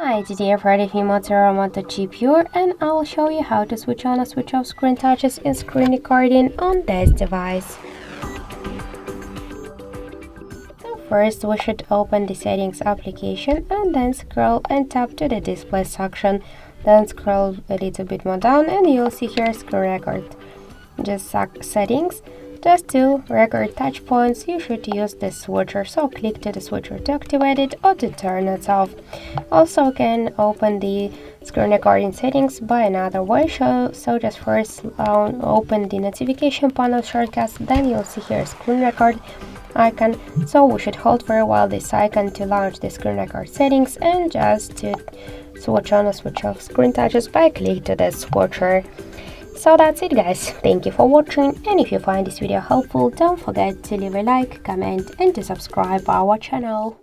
Hi, today I've ready for MOTOROLA Moto G Pure, and I will show you how to switch on or switch off screen touches and screen recording on this device. So first we should open the settings application and then scroll and tap to the display section. Then scroll a little bit more down and you'll see here screen record. Just settings. Just to record touch points, you should use this switcher, so click to the switcher to activate it or to turn it off. Also, you can open the screen recording settings by another way, so just first open the notification panel shortcuts, then you'll see here screen record icon, so we should hold for a while this icon to launch the screen record settings and just to switch on or switch off screen touches by click to the switcher. So that's it guys, thank you for watching, and if you find this video helpful, don't forget to leave a like, comment and to subscribe our channel.